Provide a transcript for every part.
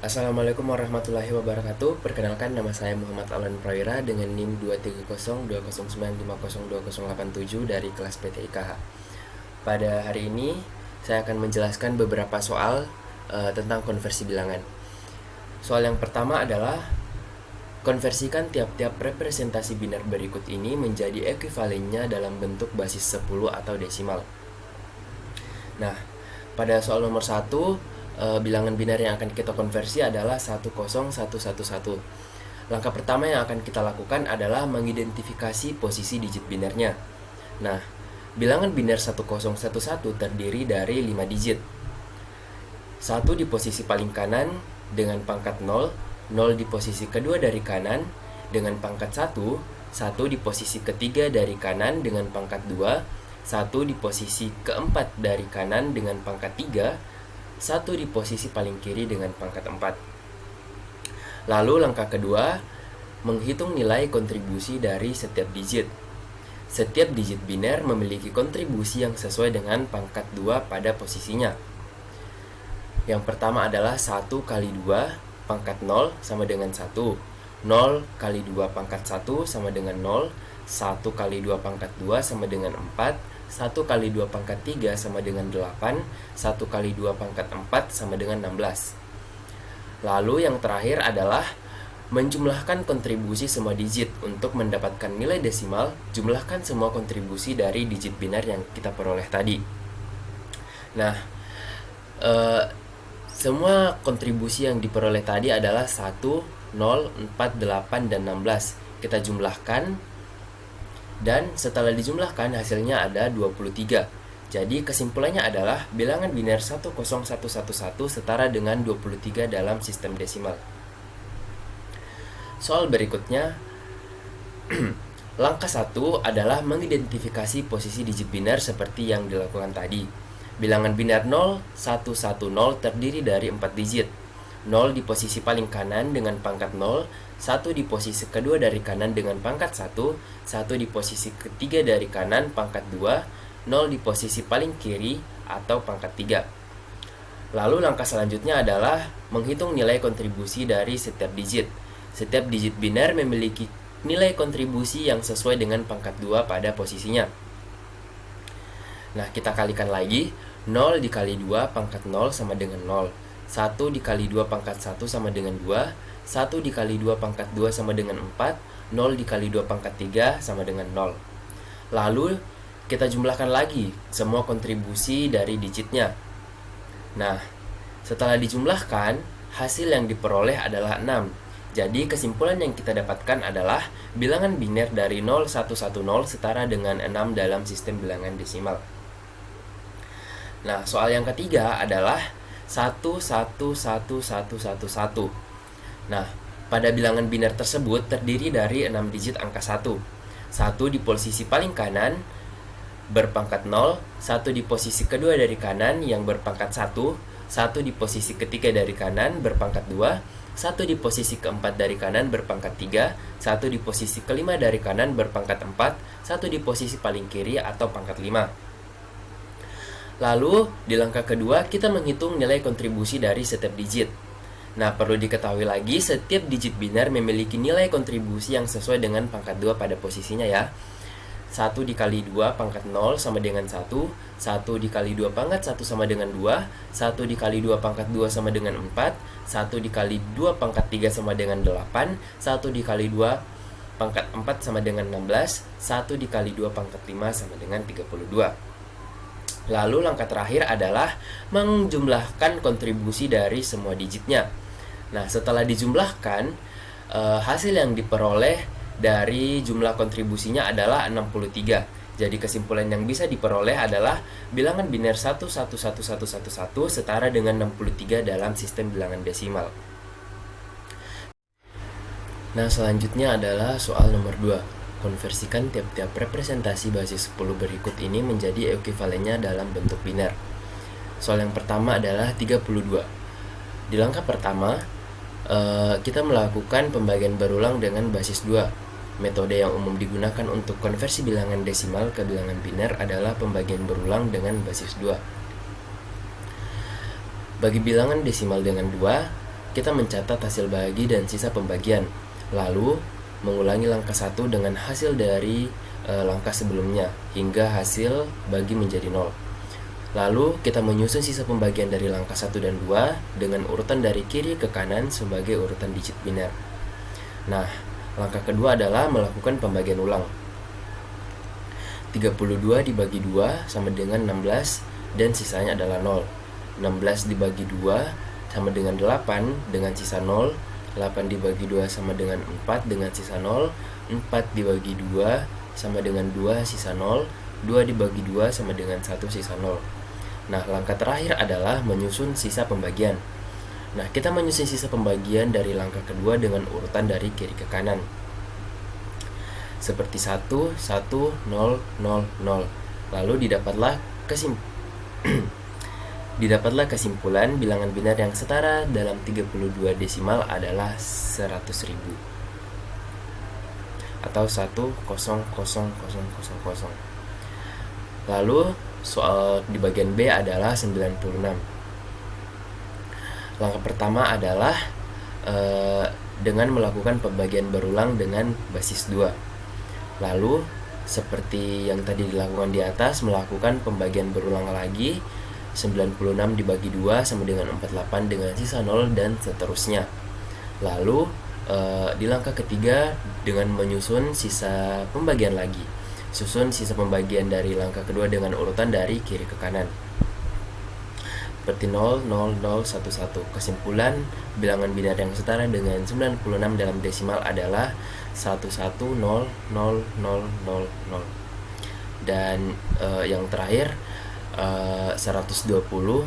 Assalamualaikum warahmatullahi wabarakatuh. Perkenalkan, nama saya Muhammad Alan Prawira dengan NIM 2302009502087 dari kelas PTIKH. Pada hari ini saya akan menjelaskan beberapa soal tentang konversi bilangan. Soal yang pertama adalah konversikan tiap-tiap representasi biner berikut ini menjadi ekuivalennya dalam bentuk basis 10 atau desimal. Nah, pada soal nomor 1, bilangan biner yang akan kita konversi adalah 10111. Langkah pertama yang akan kita lakukan adalah mengidentifikasi posisi digit binernya. Nah, bilangan biner 1011 terdiri dari 5 digit. 1 di posisi paling kanan dengan pangkat 0, 0 di posisi kedua dari kanan dengan pangkat 1, 1 di posisi ketiga dari kanan dengan pangkat 2, 1 di posisi keempat dari kanan dengan pangkat 3, 1 di posisi paling kiri dengan pangkat 4. Lalu langkah kedua, menghitung nilai kontribusi dari setiap digit. Setiap digit biner memiliki kontribusi yang sesuai dengan pangkat 2 pada posisinya. Yang pertama adalah 1 kali 2 pangkat 0 sama dengan 1. 0 kali 2 pangkat 1 sama dengan 0. 1 kali 2 pangkat 2 sama dengan 4. 1 kali 2 pangkat 3 sama dengan 8. 1 kali 2 pangkat 4 sama dengan 16. Lalu yang terakhir adalah menjumlahkan kontribusi semua digit. Untuk mendapatkan nilai desimal, jumlahkan semua kontribusi dari digit biner yang kita peroleh tadi. Nah, semua kontribusi yang diperoleh tadi adalah 1, 0, 4, 8, dan 16. Kita jumlahkan, dan setelah dijumlahkan hasilnya ada 23. Jadi kesimpulannya adalah bilangan biner 10111 setara dengan 23 dalam sistem desimal. Soal berikutnya, langkah 1 adalah mengidentifikasi posisi digit biner seperti yang dilakukan tadi. Bilangan biner 0110 terdiri dari 4 digit. 0 di posisi paling kanan dengan pangkat 0, 1 di posisi kedua dari kanan dengan pangkat 1, 1 di posisi ketiga dari kanan pangkat 2, 0 di posisi paling kiri atau pangkat 3. Lalu langkah selanjutnya adalah menghitung nilai kontribusi dari setiap digit. Setiap digit biner memiliki nilai kontribusi yang sesuai dengan pangkat 2 pada posisinya. Nah, kita kalikan lagi. 0 dikali 2 pangkat 0 sama dengan 0. 1 dikali 2 pangkat 1 sama dengan 2. 1 dikali 2 pangkat 2 sama dengan 4. 0 dikali 2 pangkat 3 sama dengan 0. Lalu kita jumlahkan lagi semua kontribusi dari digitnya. Nah, setelah dijumlahkan, hasil yang diperoleh adalah 6. Jadi kesimpulan yang kita dapatkan adalah bilangan biner dari 0110 setara dengan 6 dalam sistem bilangan desimal. Nah, soal yang ketiga adalah 111111. Nah, pada bilangan biner tersebut terdiri dari 6 digit angka 1. 1 di posisi paling kanan berpangkat 0, 1 di posisi kedua dari kanan yang berpangkat 1, 1 di posisi ketiga dari kanan berpangkat 2, 1 di posisi keempat dari kanan berpangkat 3, 1 di posisi kelima dari kanan berpangkat 4, 1 di posisi paling kiri atau pangkat 5. Lalu, di langkah kedua, kita menghitung nilai kontribusi dari setiap digit. Nah, perlu diketahui lagi, setiap digit biner memiliki nilai kontribusi yang sesuai dengan pangkat 2 pada posisinya ya. 1 dikali 2 pangkat 0 sama dengan 1, 1 dikali 2 pangkat 1 sama dengan 2, 1 dikali 2 pangkat 2 sama dengan 4, 1 dikali 2 pangkat 3 sama dengan 8, 1 dikali 2 pangkat 4 sama dengan 16, 1 dikali 2 pangkat 5 sama dengan 32. Lalu langkah terakhir adalah menjumlahkan kontribusi dari semua digitnya. Nah, setelah dijumlahkan, hasil yang diperoleh dari jumlah kontribusinya adalah 63. Jadi kesimpulan yang bisa diperoleh adalah bilangan biner 111111 setara dengan 63 dalam sistem bilangan desimal. Nah, selanjutnya adalah soal nomor 2. Konversikan tiap-tiap representasi basis 10 berikut ini menjadi ekuivalennya dalam bentuk biner. Soal yang pertama adalah 32. Di langkah pertama, kita melakukan pembagian berulang dengan basis 2. Metode yang umum digunakan untuk konversi bilangan desimal ke bilangan biner adalah pembagian berulang dengan basis 2. Bagi bilangan desimal dengan 2, kita mencatat hasil bagi dan sisa pembagian, lalu mengulangi langkah 1 dengan hasil dari langkah sebelumnya hingga hasil bagi menjadi 0. Lalu kita menyusun sisa pembagian dari langkah 1 dan 2 dengan urutan dari kiri ke kanan sebagai urutan digit biner. Nah, langkah kedua adalah melakukan pembagian ulang. 32 dibagi 2 sama dengan 16 dan sisanya adalah 0. 16 dibagi 2 sama dengan 8 dengan sisa 0. 8 dibagi 2 sama dengan 4 dengan sisa 0. 4 dibagi 2 sama dengan 2 sisa 0. 2 dibagi 2 sama dengan 1 sisa 0. Nah, langkah terakhir adalah menyusun sisa pembagian. Nah, kita menyusun sisa pembagian dari langkah kedua dengan urutan dari kiri ke kanan. Seperti 1, 1, 0, 0, 0. Lalu didapatlah kesimpulan bilangan biner yang setara dalam 32 desimal adalah 100.000 atau 1,00000. Lalu soal di bagian B adalah 96. Langkah pertama adalah dengan melakukan pembagian berulang dengan basis 2. Lalu seperti yang tadi dilakukan di atas, melakukan pembagian berulang lagi. 96 dibagi 2 sama dengan 48 dengan sisa 0 dan seterusnya. Lalu di langkah ketiga dengan menyusun sisa pembagian lagi. Susun sisa pembagian dari langkah kedua dengan urutan dari kiri ke kanan. Seperti 0, 0, 0, 1, 1. Kesimpulan, bilangan biner yang setara dengan 96 dalam desimal adalah 1, 1, 0, 0, 0, 0, 0. Dan yang terakhir 120.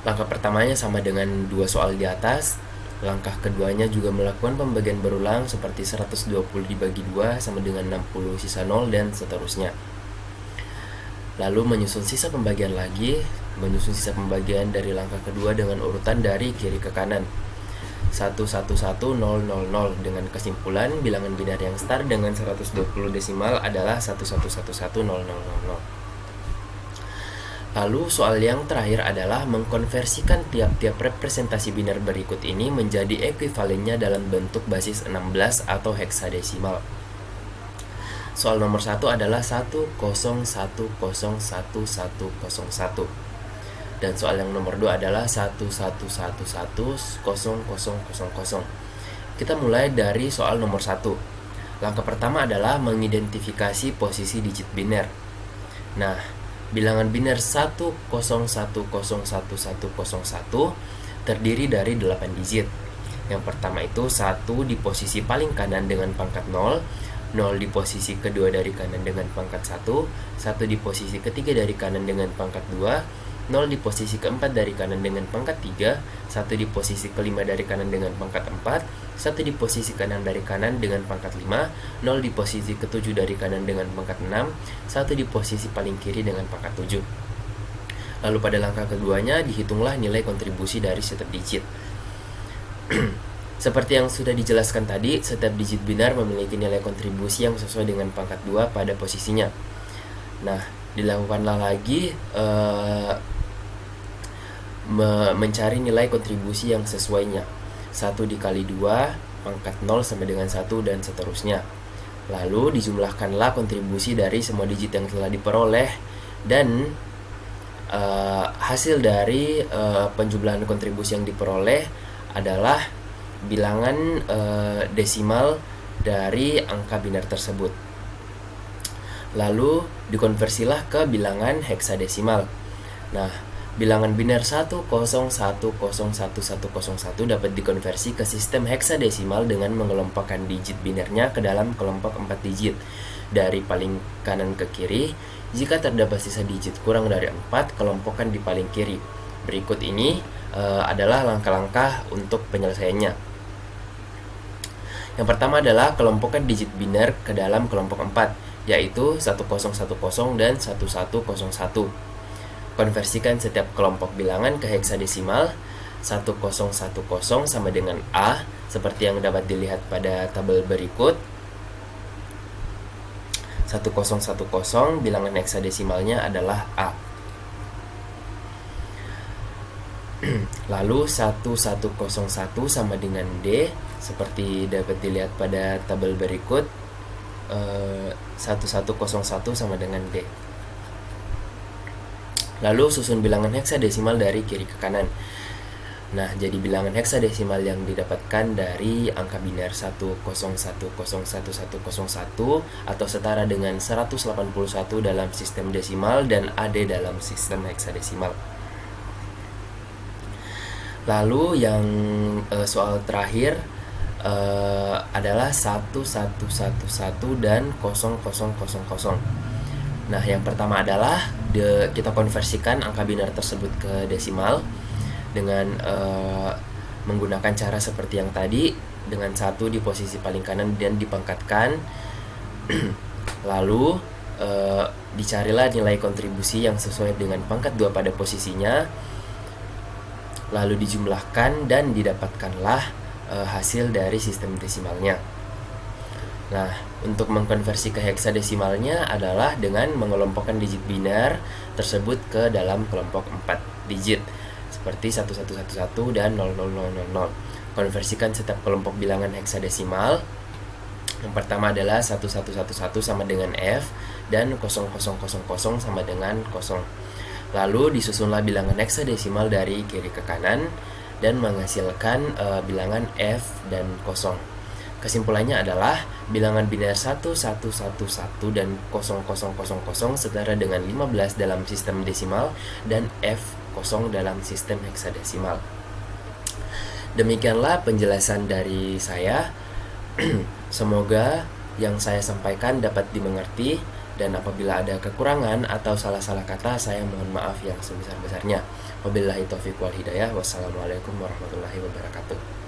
Langkah pertamanya sama dengan dua soal di atas. Langkah keduanya juga melakukan pembagian berulang seperti 120 dibagi 2 sama dengan 60 sisa 0 dan seterusnya. Lalu menyusun sisa pembagian lagi, menyusun sisa pembagian dari langkah kedua dengan urutan dari kiri ke kanan. 1, 1, 1, 0, 0, 0 dengan kesimpulan bilangan biner yang setara dengan 120 desimal adalah 1, 1, 1, 1, 0, 0, 0, 0. Lalu soal yang terakhir adalah mengkonversikan tiap-tiap representasi biner berikut ini menjadi ekuivalennya dalam bentuk basis 16 atau heksadesimal. Soal nomor 1 adalah 101011101. Dan soal yang nomor 2 adalah 11110000. Kita mulai dari soal nomor 1. Langkah pertama adalah mengidentifikasi posisi digit biner. Nah, bilangan biner 101011101 terdiri dari 8 digit. Yang pertama itu 1 di posisi paling kanan dengan pangkat 0, 0 di posisi kedua dari kanan dengan pangkat 1, 1 di posisi ketiga dari kanan dengan pangkat 2, 0 di posisi keempat dari kanan dengan pangkat 3, 1 di posisi kelima dari kanan dengan pangkat 4, 1 di posisi kanan dari kanan dengan pangkat 5, 0 di posisi ketujuh dari kanan dengan pangkat 6, 1 di posisi paling kiri dengan pangkat 7. Lalu pada langkah keduanya dihitunglah nilai kontribusi dari setiap digit. Seperti yang sudah dijelaskan tadi, setiap digit biner memiliki nilai kontribusi yang sesuai dengan pangkat 2 pada posisinya. Nah, dilakukanlah lagi mencari nilai kontribusi yang sesuainya. 1 dikali 2, pangkat 0 sama dengan 1 dan seterusnya. Lalu dijumlahkanlah kontribusi dari semua digit yang telah diperoleh dan hasil dari penjumlahan kontribusi yang diperoleh adalah bilangan desimal dari angka biner tersebut. Lalu dikonversilah ke bilangan heksadesimal. Nah, bilangan biner 101011101 dapat dikonversi ke sistem heksadesimal dengan mengelompokkan digit binernya ke dalam kelompok 4 digit dari paling kanan ke kiri. Jika terdapat sisa digit kurang dari 4, kelompokkan di paling kiri. Berikut ini adalah langkah-langkah untuk penyelesaiannya. Yang pertama adalah kelompokkan digit biner ke dalam kelompok 4, yaitu 1010 dan 1101. Konversikan setiap kelompok bilangan ke heksadesimal. 1010 sama dengan A, seperti yang dapat dilihat pada tabel berikut. 1010 bilangan heksadesimalnya adalah A. Lalu 1101 sama dengan D, seperti dapat dilihat pada tabel berikut. 1101 sama dengan D. Lalu susun bilangan heksadesimal dari kiri ke kanan. Nah, jadi bilangan heksadesimal yang didapatkan dari angka biner 101011101 atau setara dengan 181 dalam sistem desimal dan AD dalam sistem heksadesimal. Lalu yang soal terakhir adalah 1111 dan 0000. Nah, yang pertama adalah kita konversikan angka biner tersebut ke desimal dengan menggunakan cara seperti yang tadi, dengan 1 di posisi paling kanan dan dipangkatkan. Lalu dicarilah nilai kontribusi yang sesuai dengan pangkat 2 pada posisinya, lalu dijumlahkan dan didapatkanlah hasil dari sistem desimalnya. Nah, untuk mengkonversi ke heksadesimalnya adalah dengan mengelompokkan digit biner tersebut ke dalam kelompok 4 digit seperti 1111 dan 00000. Konversikan setiap kelompok bilangan heksadesimal. Yang pertama adalah 1111 sama dengan F dan 0000 sama dengan 0. Lalu disusunlah bilangan heksadesimal dari kiri ke kanan dan menghasilkan bilangan F dan 0. Kesimpulannya adalah bilangan biner 1111 dan 0000 setara dengan 15 dalam sistem desimal dan F0 dalam sistem heksadesimal. Demikianlah penjelasan dari saya. Semoga yang saya sampaikan dapat dimengerti, dan apabila ada kekurangan atau salah-salah kata, saya mohon maaf yang sebesar-besarnya. Wabillahi taufiq wal hidayah. Wassalamualaikum warahmatullahi wabarakatuh.